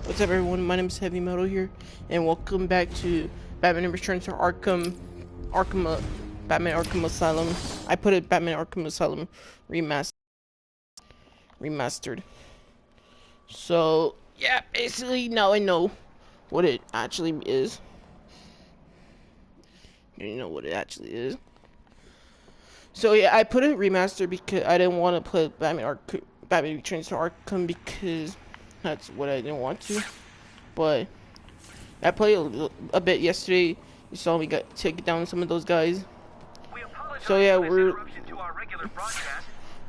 What's up, everyone? My name is Heavy Metal here, and welcome back to Batman Returns to Arkham, Batman Arkham Asylum. I put it Batman Arkham Asylum remastered. So yeah, basically now I know what it actually is. You know what it actually is. So yeah, I put it remastered because I didn't want to put Batman Returns to Arkham because that's what I didn't want to. But I played a bit yesterday. You saw me take down some of those guys. So yeah, we're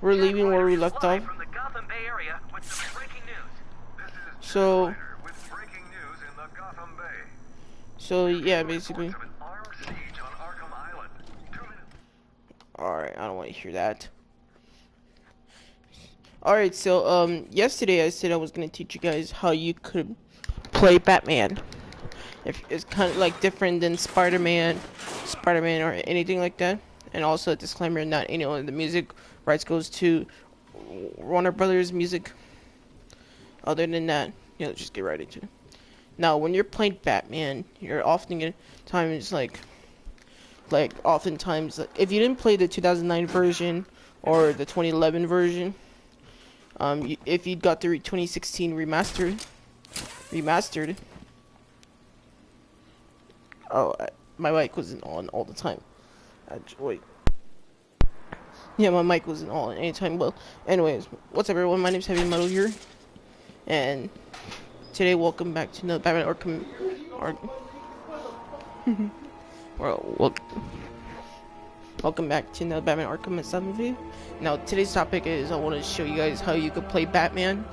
leaving where we left off. So yeah, basically. Alright, I don't want to hear that. Alright, so yesterday I said I was gonna teach you guys how you could play Batman. If it's kind of like different than Spider-Man or anything like that. And also a disclaimer, not the music rights goes to Warner Brothers Music. Other than that, just get right into it. Now, when you're playing Batman, you're often if you didn't play the 2009 version or the 2011 version, if you got the 2016 remastered. Oh, my mic wasn't on all the time. Wait. Yeah, my mic wasn't on anytime. Well, anyways, what's up, everyone? My name's Heavy Metal here, and today, welcome back to another Batman Arkham. Welcome back to another Batman Arkham Asylum video. Now, today's topic is I want to show you guys how you could play Batman.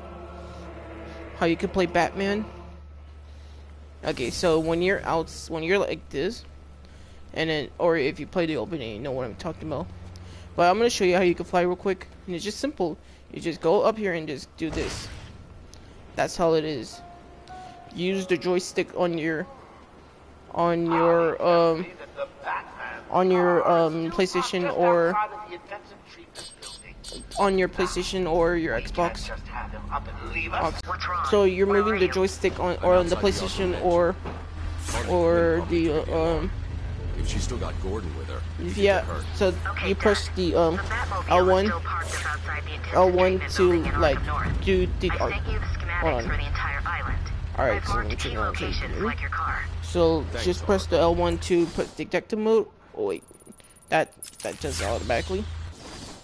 Okay, so when you're like this, and then, or if you play the opening, you know what I'm talking about. But I'm gonna show you how you can fly real quick, and it's just simple. You just go up here and just do this. That's how it is. Use the joystick on your PlayStation or your Xbox. So you're moving the joystick on the PlayStation or the If she still got Gordon with her. Yeah. So you press the L1 to like do the art. Hold on. Alright, so let me check out. So just press the L1 to put detective mode. Oh wait, that does it automatically.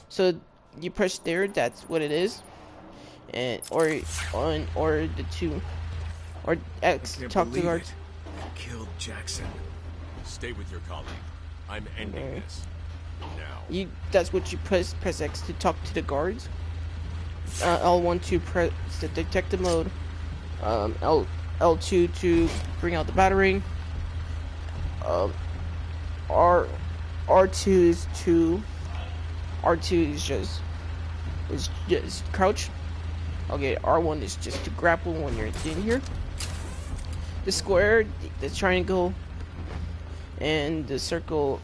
So you press there, that's what it is. And or the 2 or X talk to guards. Killed Jackson. Stay with your colleague. I'm ending this now. That's what you press X to talk to the guards. L1 to press the detective mode. L2 to bring out the batarang. R2 is just crouch. Okay, R1 is just to grapple when you're in here. The square, the triangle, and the circle,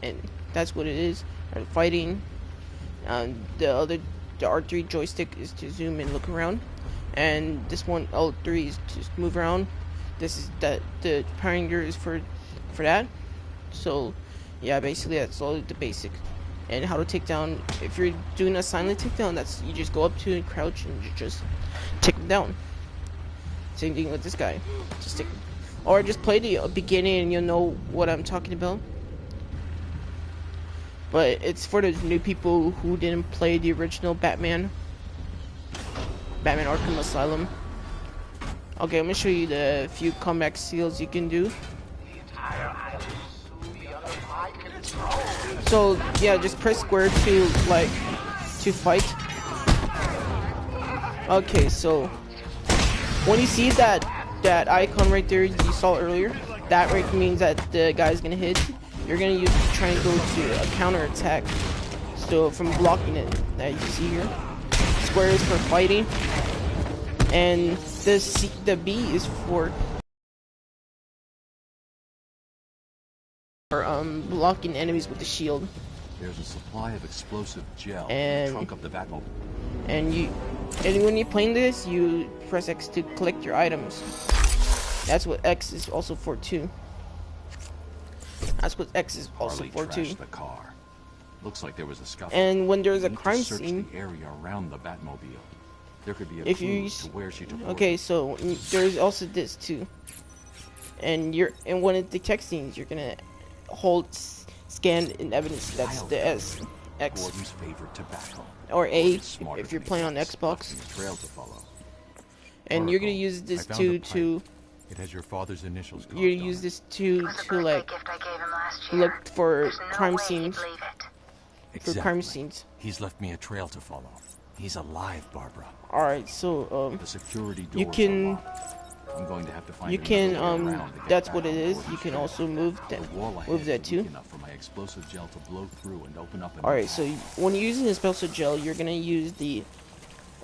and that's what it is. Or fighting. The R3 joystick is to zoom and look around, and this one L3 is to move around. This is the powering gear is for that. So yeah, basically that's all the basic. And how to take down, if you're doing a silent takedown, that's you just go up to and crouch and you just take them down. Same thing with this guy. Or just play the beginning and you'll know what I'm talking about. But it's for those new people who didn't play the original Batman Arkham Asylum. Okay, I'm gonna show you the few comeback skills you can do. So yeah, just press square to fight. Okay, so when you see that icon right there you saw earlier, that right means that the guy's gonna hit. You're gonna use the triangle to counter attack. So from blocking it, that you see here. Square is for fighting, and the B is for blocking enemies with the shield. There's a supply of explosive gel in And the trunk of the Batmobile. And when you're playing this, you press X to collect your items. That's what X is also for too. That's what X is also for too. The car. Looks like there was a scuffle. And when there's a crime search scene, the area around the Batmobile. There could be a if clue you to where she took okay, so there's also this too. And you're in one of the text scenes, you're gonna hold scan in evidence. That's the S, X, Gordon's favorite tobacco. or A if you're playing on Xbox. Trail to follow. And you're gonna use this to It has your father's initials. you use this to like look for crime scenes. Exactly. For crime scenes. He's left me a trail to follow. He's alive, Barbara. All right, so The security doors you can are locked. I'm going to have to find you can that's what it is. You can also move that too. For my explosive gel to blow through and open up. All right, so when you're using explosive gel, you're gonna use the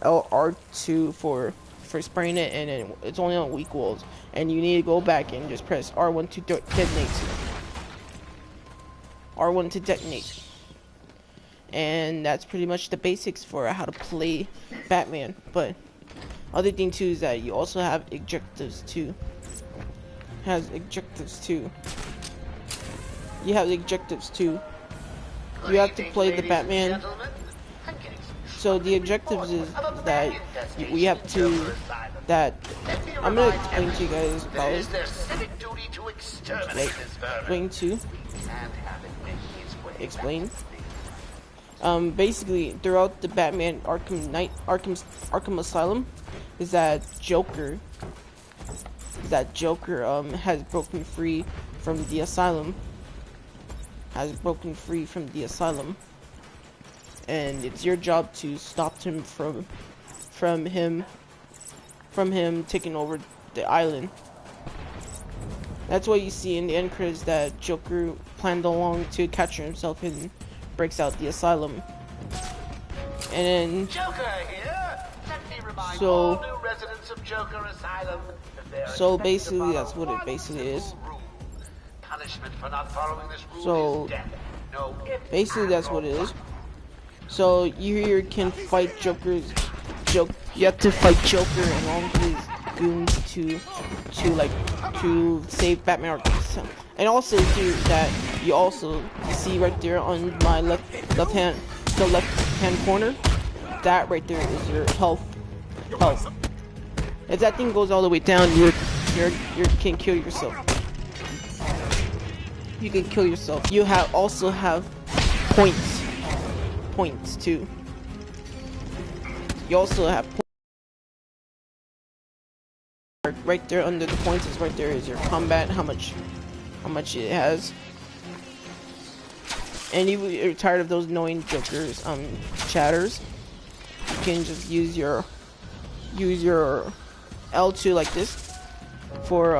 LR2 for spraying it, and then it's only on weak walls. And you need to go back and just press R1 to detonate. R1 to detonate. And that's pretty much the basics for how to play Batman. But other thing too is that you also have objectives too. You have objectives too. You have to play the Batman. So the objectives is that we have to I'm gonna explain to you guys about it. Explain. Basically, throughout the Batman Arkham Asylum, is that Joker has broken free from the asylum. And it's your job to stop him from him taking over the island. That's what you see in the end credits, that Joker planned along to capture himself and breaks out the asylum. And then so basically that's what it basically is. So basically that's what it is. So you can fight You have to fight Joker and all of his goons to save Batman Arkham. And also too, that you see right there on my left hand corner, that right there is your health. If that thing goes all the way down, you can kill yourself. You can kill yourself. You also have points too. You also have right there under the points is right there is your combat, how much it has. And if you're tired of those annoying Joker's chatters, you can just use your L2 like this for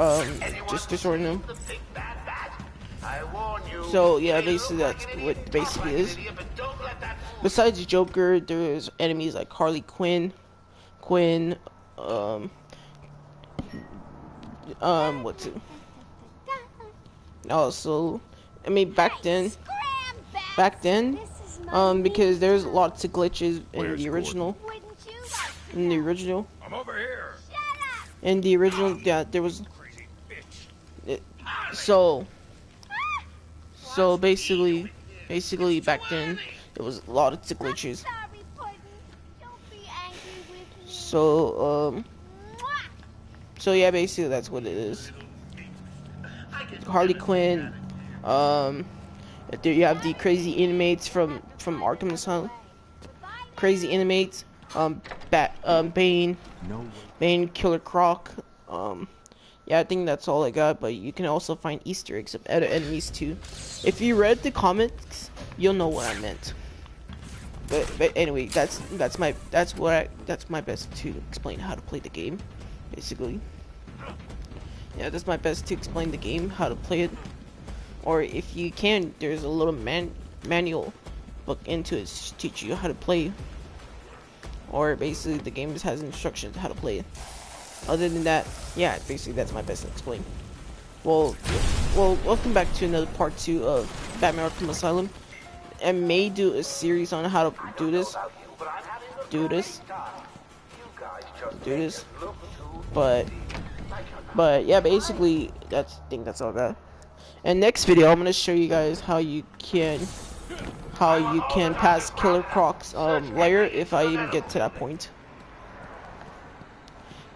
just destroying them. So yeah, basically that's what it basically is. Besides Joker, there's enemies like Harley Quinn, what's it? Also, I mean back then, because there's lots of glitches in the original. I'm over here. In the original, yeah, there was. So basically back then there was a lot of glitches. So yeah, basically that's what it is. Harley Quinn. There you have the crazy inmates from Arkham Asylum. Crazy inmates. Bane, Killer Croc. Yeah, I think that's all I got. But you can also find Easter eggs of other enemies too. If you read the comics, you'll know what I meant. But anyway, that's my best to explain how to play the game, basically. Yeah, that's my best to explain the game, how to play it. Or if you can, there's a little manual book into it to teach you how to play. Or basically the game just has instructions how to play it. Other than that, yeah, basically that's my best to explain. Well, welcome back to another part 2 of Batman Arkham Asylum. may do a series on how to do this. But yeah, basically I think that's all that. And next video, I'm gonna show you guys how you can pass Killer Croc's layer if I even get to that point.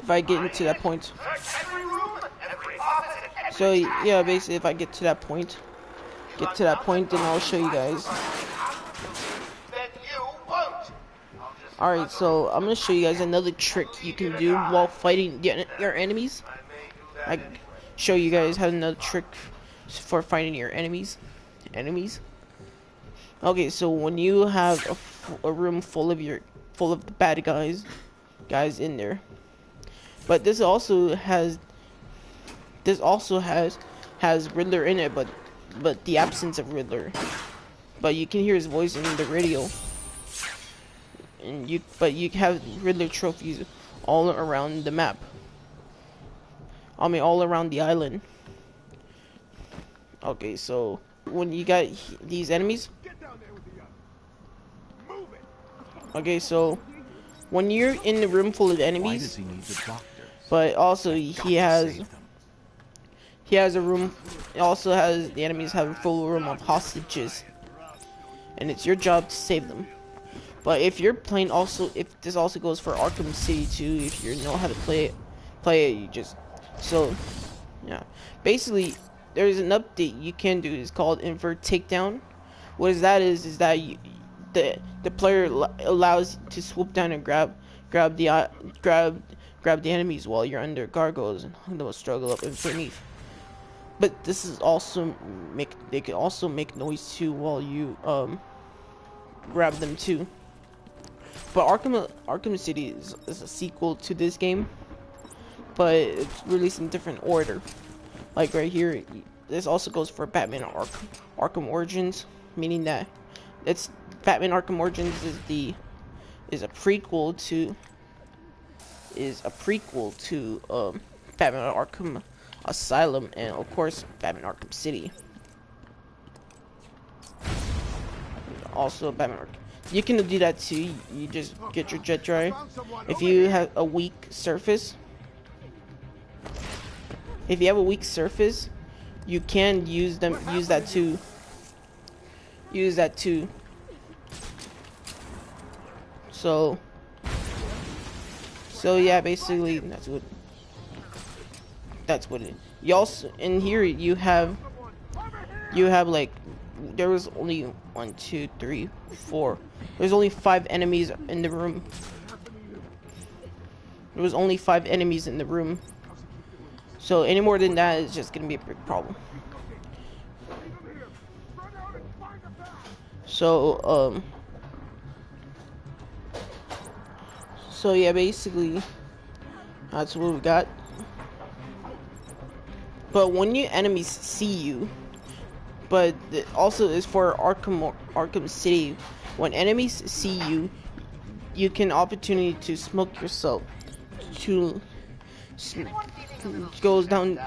If I get into that point. So yeah, basically if I get to that point, then I'll show you guys. Alright, so I'm gonna show you guys another trick you can do while fighting your enemies. I show you guys how another trick for fighting your enemies. Okay, so when you have a room full of the bad guys in there, but this also has Riddler in it, but the absence of Riddler. But you can hear his voice in the radio, and you have Riddler trophies all around the map. I mean, all around the island. Okay, so when you got these enemies. Okay, so when you're in the room full of enemies, but also he has a room. It also has the enemies have a full room of hostages, and it's your job to save them. But if you're playing if this also goes for Arkham City too, if you know how to play it, you just yeah. Basically, there's an update you can do. It's called invert takedown. What that is that the player allows you to swoop down and grab the enemies while you're under gargoyles and they'll struggle up underneath. But this is also they can also make noise too while you grab them too. But Arkham City is a sequel to this game, but it's released in different order. Like right here, this also goes for Batman Arkham Origins, meaning that it's Batman Arkham Origins is a prequel to Batman Arkham Asylum, and of course Batman Arkham City. Also Batman Arkham. You can do that too. You just get your jet drive. If you have a weak surface, you can use that too. So yeah, basically that's what it. You also in here you have like there was only 1, 2, 3, 4. There's only 5 enemies in the room. There was only 5 enemies in the room. So any more than that is just gonna be a big problem. So yeah, basically that's what we got. But when your enemies see you, but also is for Arkham City, when enemies see you, you can opportunity to smoke yourself. Goes down,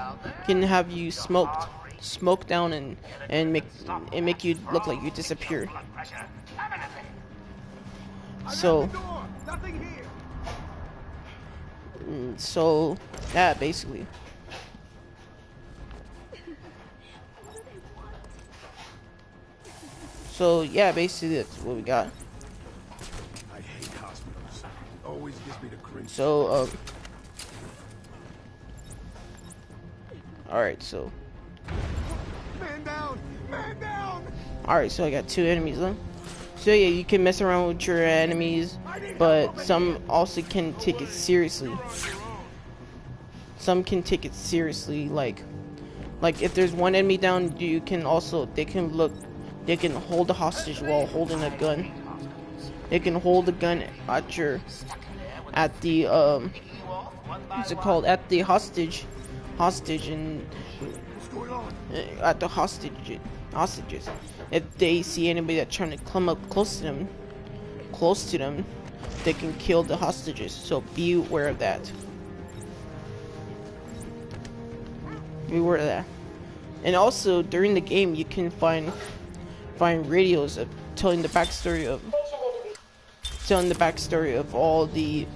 can have you smoke down and make you look like you disappear. So yeah, basically. So yeah, basically that's what we got. I hate hospitals. It always gives me the cringe. So alright, so Man down! Man down! alright, so I got 2 enemies left. So yeah, you can mess around with your enemies, but some also can take it seriously. Some can take it seriously, like if there's one enemy down, they can hold a hostage while holding a gun. They can hold a gun at the what's it called, at the hostage and at the hostages. If they see anybody that's trying to come up close to them, they can kill the hostages. So be aware of that. Be aware of that. And also during the game, you can find radios telling the backstory of all the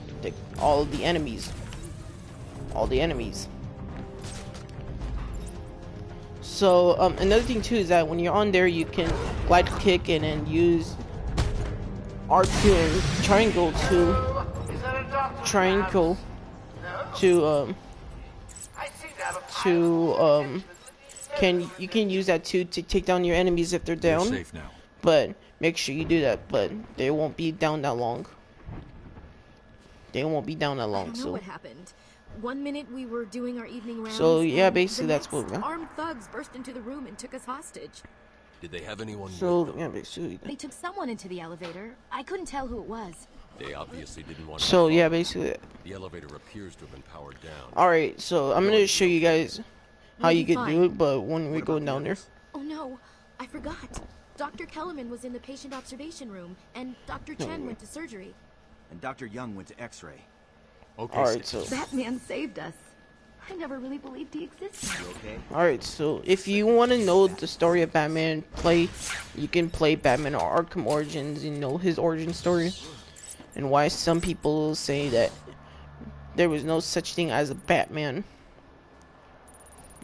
enemies. All the enemies. So another thing too is that when you're on there, you can glide kick and then use R2 and triangle you can use that too to take down your enemies if they're down. You're safe now. But make sure you do that. But they won't be down that long. They won't be down that long. I don't know what happened. 1 minute we were doing our evening rounds. So yeah, basically that's what. Armed thugs burst into the room and took us hostage. Did they have anyone? So yeah, basically. They took someone into the elevator. I couldn't tell who it was. They obviously didn't want. So yeah, basically. The elevator appears to have been powered down. All right, so I'm gonna show you guys how you can do it, but when we go down there. Oh no, I forgot. Dr. Kellerman was in the patient observation room, and Dr. Chen went to surgery. And Dr. Young went to X-ray. Okay. Alright, so That man saved us. I never really believed he existed. You okay? alright, so if you want to know the story of Batman, you can play Batman Arkham Origins and know his origin story and why some people say that there was no such thing as a Batman.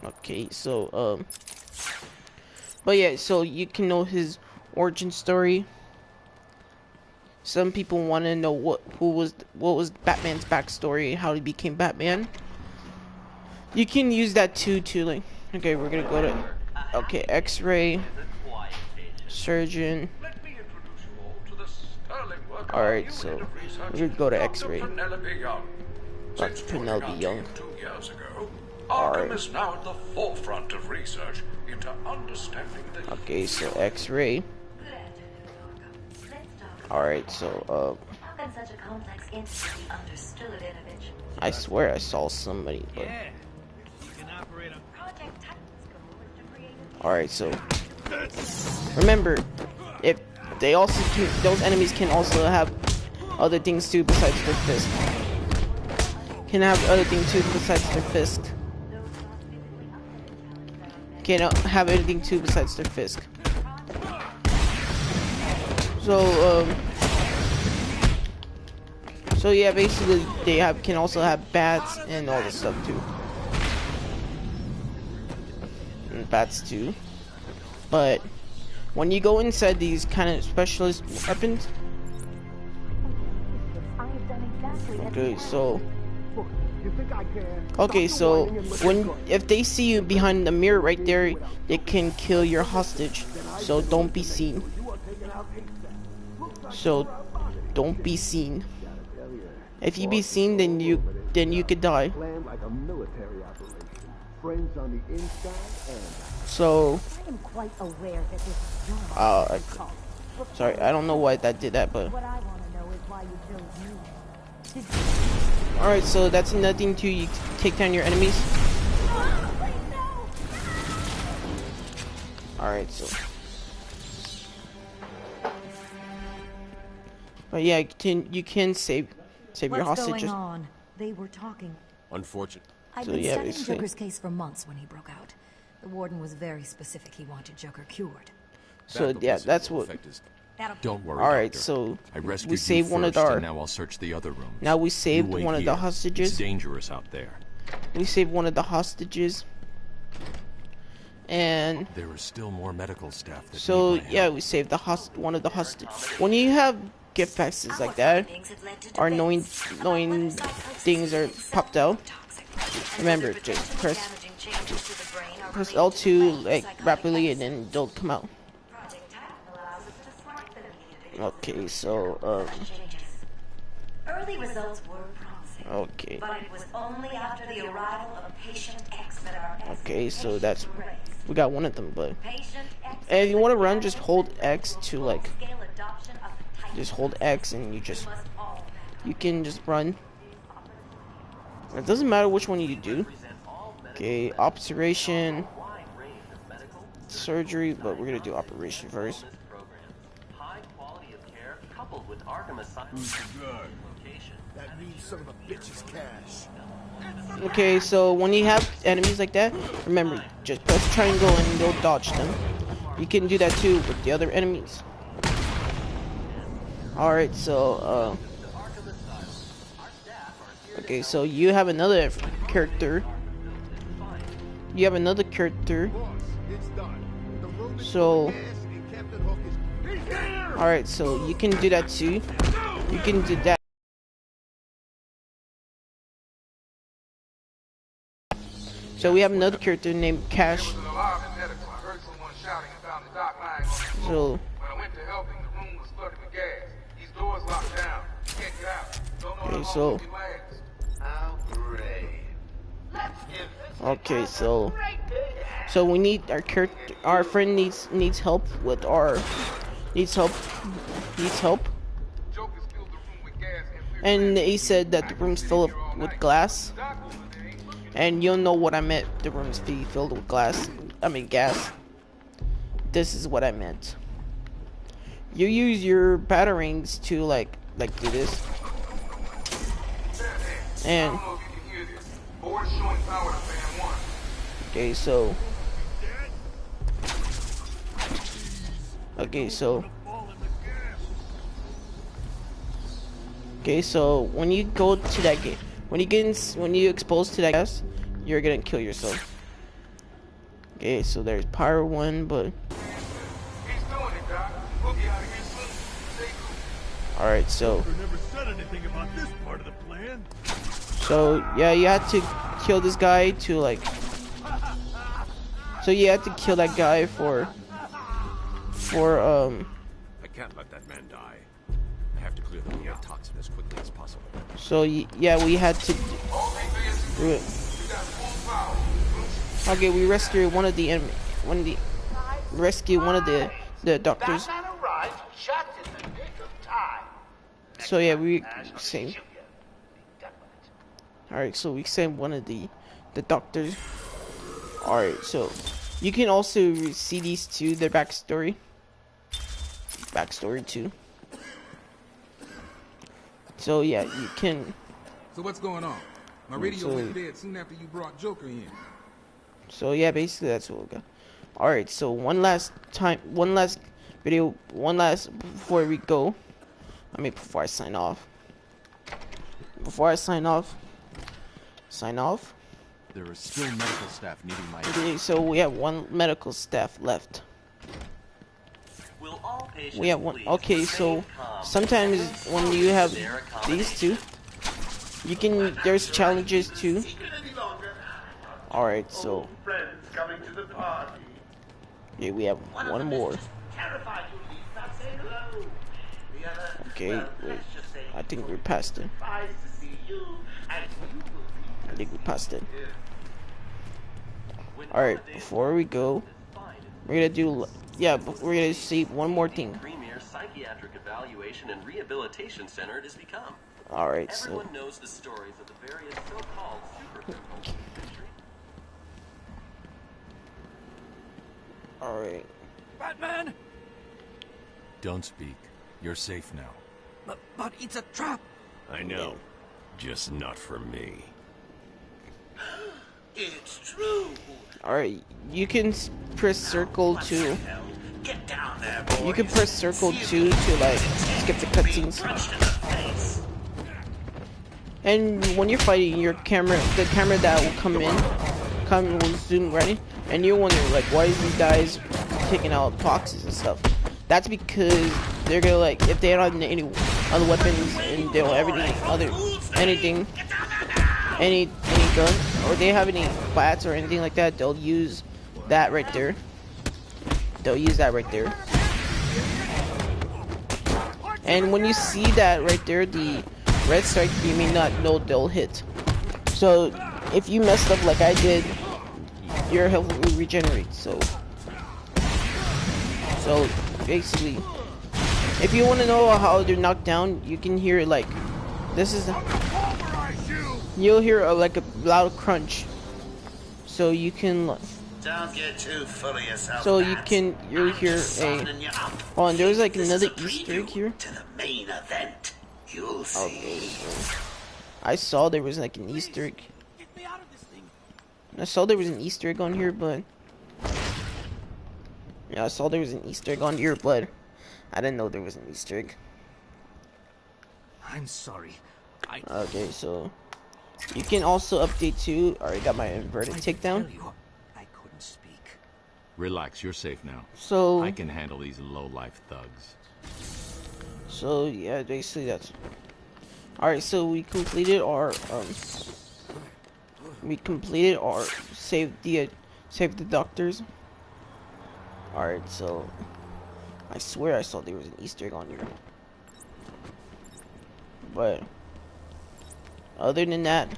Okay, so but yeah, so you can know his origin story. Some people want to know what was Batman's backstory, how he became Batman. You can use that too, like, okay, we're gonna go to, okay, X-ray, surgeon. Alright, so we're gonna go to X-ray. Dr. Penelope Young. Arkham is now at the forefront of research into understanding the... Okay, so X-ray. Alright, so I swear I saw somebody, but alright, so remember, if they also those enemies can also have other things too besides their fist. Can have other things too besides their fist. Can have anything too besides their fist. So yeah, basically they can also have bats and all this stuff too. And bats too. But when you go inside these kind of specialist weapons, okay, so if they see you behind the mirror right there, they can kill your hostage. So don't be seen. So don't be seen. If you be seen, then you could die. So sorry, I don't know why that did that, but alright, so that's another thing too, you take down your enemies. Alright, so but yeah, you can save your hostages. What's going on? They were talking. Unfortunate. I've been studying Joker's case for months when he broke out. The warden was very specific. He wanted Joker cured. So yeah, that's what. Don't worry. All right, Doctor. so I rescued we saved you one of first, our. and now I'll search the other rooms. Now we saved You wait one of here. the hostages. It's dangerous out there. We saved one of the hostages. And there is still more medical staff that so need my yeah, help. we saved the one of the hostages. When you have gift packs like that, or knowing things are popped out, remember, just press L2 like rapidly and then they'll come out. Okay, so early results were promising. Okay. But it was only after the arrival of patient X that our Okay, so that's we got one of them, but patient X and if you want to run, just hold X to like just hold X and you can just run. It doesn't matter which one you do. Okay, observation, surgery, but we're gonna do operation first. High quality of care coupled with Arkham Asylum. That means some of the bitch's cash. Okay, so when you have enemies like that, remember, just press triangle and you'll dodge them. You can do that too with the other enemies. Alright, so, okay, so you have another character. You have another character. So, alright, so you can do that too. You can do that. So we have another character named Cash. So, okay, so, okay, so we need our character. Our friend needs help with our needs help. And he said that the room's filled with glass. And you'll know what I meant. The room's filled with glass. I mean gas. This is what I meant. You use your batarangs to like do this. And okay, so when you go to that gate, when you expose to that gas, you're gonna kill yourself. Okay, so there's power 1, but alright, so yeah, you had to kill this guy to like, so you had to kill that guy for I can't let that man die. I have to clear the room of toxin as quickly as possible. So yeah, we had to do it. Okay, we rescued one of the doctors. So yeah, we saved. Alright, so we saved one of the doctors. Alright, so you can also see these two, their backstory too. So yeah, you can. So what's going on? My radio went dead soon after you brought Joker in. So yeah, basically that's what we got. Alright, so one last video, before we go. I mean, before I sign off. Sign off. There is still medical staff needing my Okay, so we have one medical staff left. We have one. Okay, so sometimes when you have these two, there's challenges too. Alright, so yeah, we have one more. Okay, wait. I think we're past it. Alright, before we go, we're gonna see one more thing. Premier psychiatric evaluation and rehabilitation center it has become. Alright, so everyone knows the stories of the various so-called supercriminals. Alright. Batman! Don't speak. You're safe now. But it's a trap. I know. Just not for me. It's true. Alright, you can press circle to. Get down there, boys. You can press circle 2 to like skip the cutscenes. And when you're fighting, the camera that will zoom right, and you're wondering like, why is these guys taking out boxes and stuff? That's because they're gonna like, if they don't have any other weapons and they don't have any gun, or they have any bats or anything like that, they'll use that right there. And when you see that right there, the red strike, you may not know they'll hit. So if you messed up like I did, your health will regenerate. So basically, if you want to know how they're knocked down, you can hear it like this is. You'll hear like a loud crunch. So you can. Don't get too full of yourself. So you'll hear a. Oh, and there's like another Easter egg here. To the main event. You'll see. Okay, so I saw there was like an Easter egg. I saw there was an Easter egg on here, but yeah, I saw there was an Easter egg on here, but I didn't know there was an Easter egg. I'm sorry. Okay, so you can also update too. Already got my inverted takedown. I couldn't speak. Relax, you're safe now. So I can handle these low-life thugs. So yeah, basically that's. Alright, so we completed our save the doctors. Alright, so I swear I saw there was an Easter egg on here. But other than that,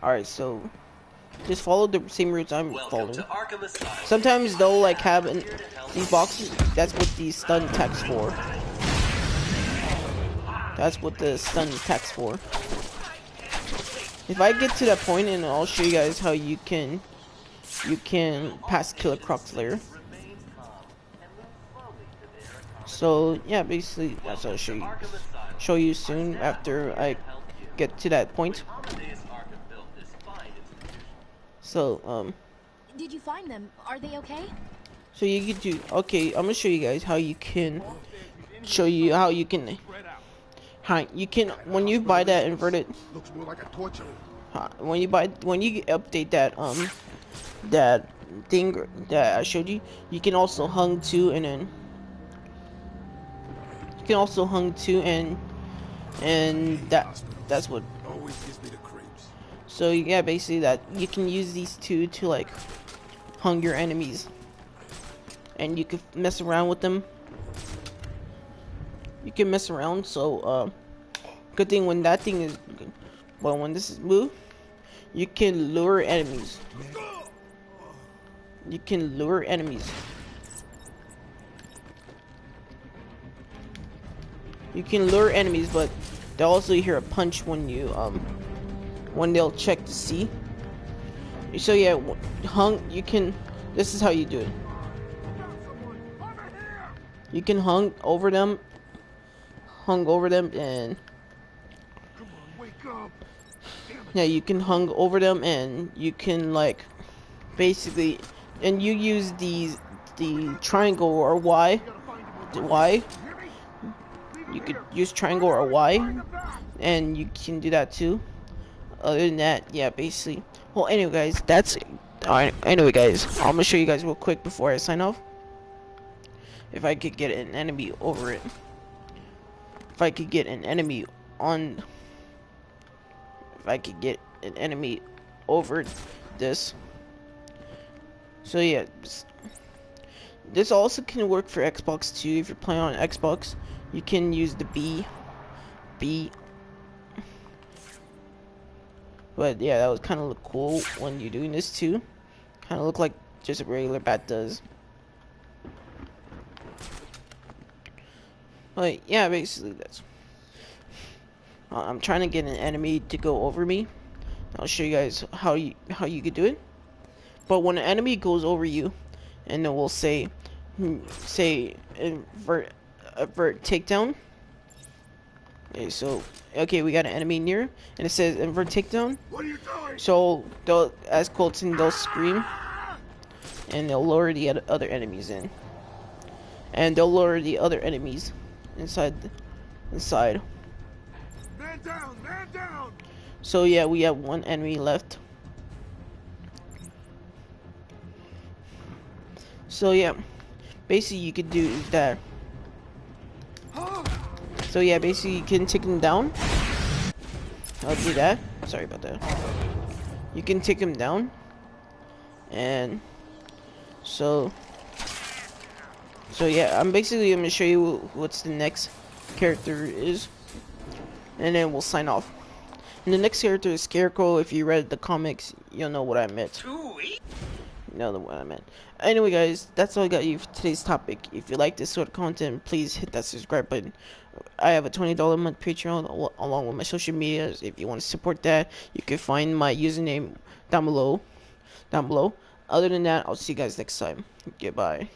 alright, so just follow the same routes I'm following. Sometimes they'll like have these boxes. That's what these stun attacks for. That's what the stun attacks for. If I get to that point, and I'll show you guys how you can pass Killer Croc Slayer. So yeah, basically that's what I'll show you soon after I get to that point. So Did you find them? Are they okay? So you could do. Okay, I'm gonna show you guys how you can. Show you how you can. How you can when you buy that inverted. Looks more like a torture. When you update that that thing that I showed you, you can also hung to, and then you can also hung to, and that's what. Always gives me the creeps. So yeah, basically that you can use these two to like hung your enemies, and you can mess around with them. You can mess around. So good thing when that thing is, well, when this is moved, you can lure enemies. You can lure enemies. You can lure enemies, but they'll also hear a punch when you when they'll check to see. So yeah, hung. You can. This is how you do it. You can hung over them, and yeah, you can hung over them, and you can like basically, and you use the triangle or Y. You could use triangle or Y, and you can do that too. Other than that, yeah, basically. Well, anyway, guys, that's alright. Anyway, guys, I'm gonna show you guys real quick before I sign off. If I could get an enemy over it. If I could get an enemy on. If I could get an enemy over this. So yeah, this also can work for Xbox too. If you're playing on Xbox, you can use the B. But yeah, that was kind of look cool when you're doing this too. Kind of look like just a regular bat does. But yeah, basically that's. I'm trying to get an enemy to go over me. I'll show you guys how you could do it. But when an enemy goes over you, and then we'll say invert takedown. Okay, so okay, we got an enemy near, and it says invert takedown. What are you doing? So they'll, as Colton, they'll scream, and they'll lure the other enemies in, and they'll lure the other enemies inside. Man down, man down. So yeah, we have one enemy left. So yeah, basically you could do that. So yeah, basically you can take him down. I'll do that. Sorry about that. You can take him down, and so yeah, I'm gonna show you what's the next character is, and then we'll sign off. And the next character is Scarecrow. If you read the comics, you'll know what I meant. You know what I meant. Anyway, guys, that's all I got you for today's topic. If you like this sort of content, please hit that subscribe button. I have a $20 a month Patreon along with my social medias. If you want to support that, you can find my username down below. Other than that, I'll see you guys next time. Goodbye.